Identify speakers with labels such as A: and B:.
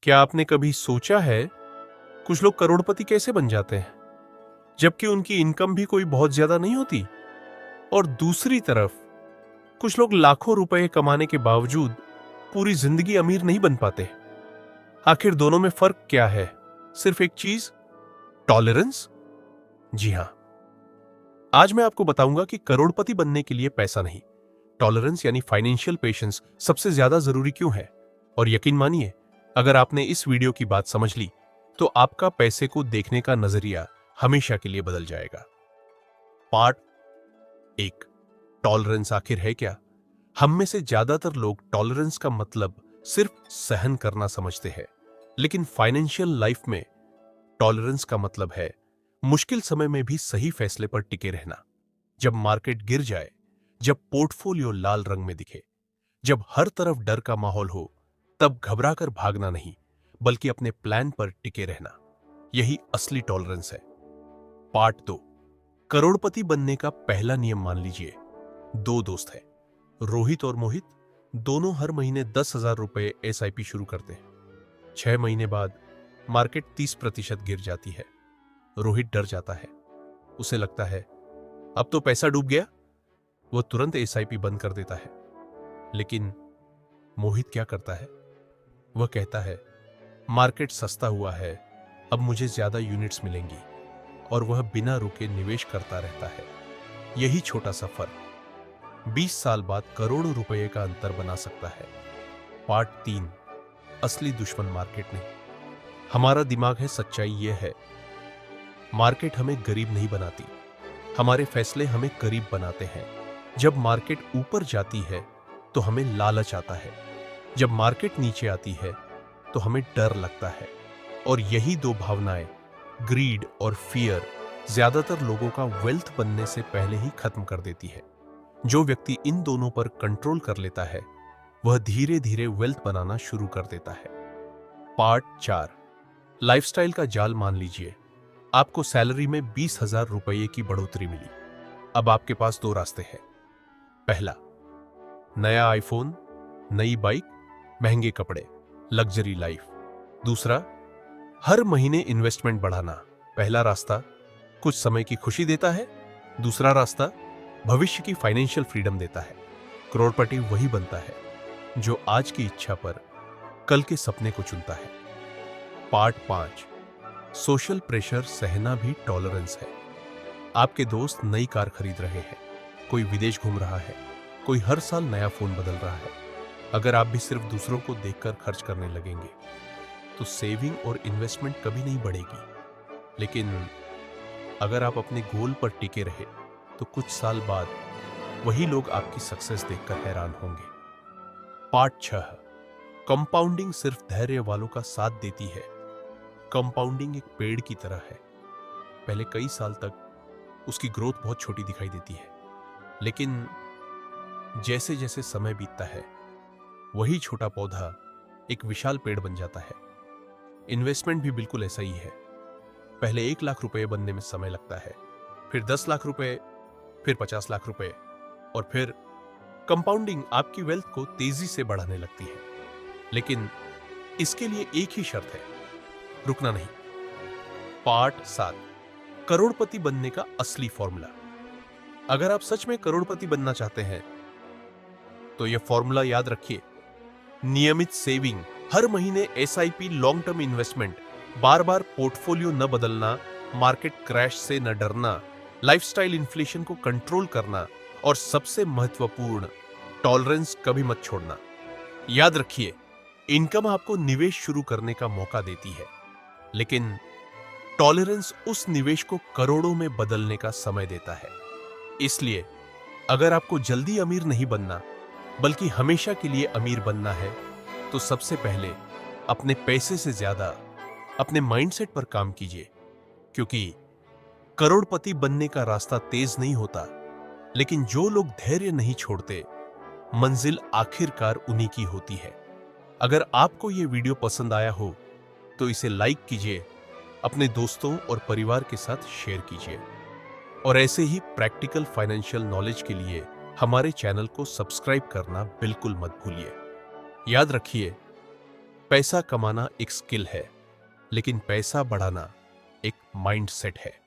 A: क्या आपने कभी सोचा है कुछ लोग करोड़पति कैसे बन जाते हैं जबकि उनकी इनकम भी कोई बहुत ज्यादा नहीं होती? और दूसरी तरफ कुछ लोग लाखों रुपए कमाने के बावजूद पूरी जिंदगी अमीर नहीं बन पाते। आखिर दोनों में फर्क क्या है? सिर्फ एक चीज, टॉलरेंस। जी हां, आज मैं आपको बताऊंगा कि करोड़पति बनने के लिए पैसा नहीं, टॉलरेंस यानी फाइनेंशियल पेशेंस सबसे ज्यादा जरूरी क्यों है। और यकीन मानिए, अगर आपने इस वीडियो की बात समझ ली तो आपका पैसे को देखने का नजरिया हमेशा के लिए बदल जाएगा। पार्ट एक, टॉलरेंस आखिर है क्या? हम में से ज्यादातर लोग टॉलरेंस का मतलब सिर्फ सहन करना समझते हैं, लेकिन फाइनेंशियल लाइफ में टॉलरेंस का मतलब है मुश्किल समय में भी सही फैसले पर टिके रहना। जब मार्केट गिर जाए, जब पोर्टफोलियो लाल रंग में दिखे, जब हर तरफ डर का माहौल हो, तब घबराकर भागना नहीं बल्कि अपने प्लान पर टिके रहना, यही असली टॉलरेंस है। पार्ट दो, करोड़पति बनने का पहला नियम मान लीजिए। दो दोस्त हैं, रोहित और मोहित। दोनों हर महीने 10,000 रुपए एसआईपी शुरू करते हैं। 6 महीने बाद मार्केट 30% गिर जाती है। रोहित डर जाता है, उसे लगता है अब तो पैसा डूब गया। वो तुरंत एसआईपी बंद कर देता है। लेकिन मोहित क्या करता है? वह कहता है मार्केट सस्ता हुआ है, अब मुझे ज्यादा यूनिट्स मिलेंगी, और वह बिना रुके निवेश करता रहता है। यही छोटा सा फर्क 20 साल बाद करोड़ों रुपए का अंतर बना सकता है। पार्ट 3, असली दुश्मन मार्केट नहीं, हमारा दिमाग है। सच्चाई यह है, मार्केट हमें गरीब नहीं बनाती, हमारे फैसले हमें करीब बनाते हैं। जब मार्केट ऊपर जाती है तो हमें लालच आता है, जब मार्केट नीचे आती है तो हमें डर लगता है। और यही दो भावनाएं, ग्रीड और फियर, ज्यादातर लोगों का वेल्थ बनने से पहले ही खत्म कर देती है। जो व्यक्ति इन दोनों पर कंट्रोल कर लेता है वह धीरे धीरे वेल्थ बनाना शुरू कर देता है। पार्ट 4, लाइफस्टाइल का जाल मान लीजिए। आपको सैलरी में 20,000 रुपये की बढ़ोतरी मिली। अब आपके पास दो रास्ते हैं। पहला, नया आईफोन, नई बाइक, महंगे कपड़े, लग्जरी लाइफ। दूसरा, हर महीने इन्वेस्टमेंट बढ़ाना। पहला रास्ता कुछ समय की खुशी देता है, दूसरा रास्ता भविष्य की फाइनेंशियल फ्रीडम देता है। करोड़पति वही बनता है जो आज की इच्छा पर कल के सपने को चुनता है। पार्ट 5, सोशल प्रेशर सहना भी टॉलरेंस है। आपके दोस्त नई कार खरीद रहे हैं, कोई विदेश घूम रहा है, कोई हर साल नया फोन बदल रहा है। अगर आप भी सिर्फ दूसरों को देखकर खर्च करने लगेंगे तो सेविंग और इन्वेस्टमेंट कभी नहीं बढ़ेगी। लेकिन अगर आप अपने गोल पर टिके रहे तो कुछ साल बाद वही लोग आपकी सक्सेस देखकर हैरान होंगे। पार्ट 6, कंपाउंडिंग सिर्फ धैर्य वालों का साथ देती है। कंपाउंडिंग एक पेड़ की तरह है। पहले कई साल तक उसकी ग्रोथ बहुत छोटी दिखाई देती है, लेकिन जैसे जैसे समय बीतता है वही छोटा पौधा एक विशाल पेड़ बन जाता है। इन्वेस्टमेंट भी बिल्कुल ऐसा ही है। पहले 1 लाख रुपए बनने में समय लगता है, फिर 10 लाख रुपए, फिर 50 लाख रुपए, और फिर कंपाउंडिंग आपकी वेल्थ को तेजी से बढ़ाने लगती है। लेकिन इसके लिए एक ही शर्त है, रुकना नहीं। पार्ट 7, करोड़पति बनने का असली फॉर्मूला। अगर आप सच में करोड़पति बनना चाहते हैं तो यह फॉर्मूला याद रखिए। नियमित सेविंग, हर महीने एसआईपी, लॉन्ग टर्म इन्वेस्टमेंट, बार बार पोर्टफोलियो न बदलना, मार्केट क्रैश से न डरना, लाइफस्टाइल इन्फ्लेशन को कंट्रोल करना, और सबसे महत्वपूर्ण, टॉलरेंस कभी मत छोड़ना। याद रखिए, इनकम आपको निवेश शुरू करने का मौका देती है, लेकिन टॉलरेंस उस निवेश को करोड़ों में बदलने का समय देता है। इसलिए अगर आपको जल्दी अमीर नहीं बनना बल्कि हमेशा के लिए अमीर बनना है तो सबसे पहले अपने पैसे से ज्यादा अपने माइंडसेट पर काम कीजिए। क्योंकि करोड़पति बनने का रास्ता तेज नहीं होता, लेकिन जो लोग धैर्य नहीं छोड़ते, मंजिल आखिरकार उन्हीं की होती है। अगर आपको यह वीडियो पसंद आया हो तो इसे लाइक कीजिए, अपने दोस्तों और परिवार के साथ शेयर कीजिए, और ऐसे ही प्रैक्टिकल फाइनेंशियल नॉलेज के लिए हमारे चैनल को सब्सक्राइब करना बिल्कुल मत भूलिए। याद रखिए, पैसा कमाना एक स्किल है, लेकिन पैसा बढ़ाना एक माइंडसेट है।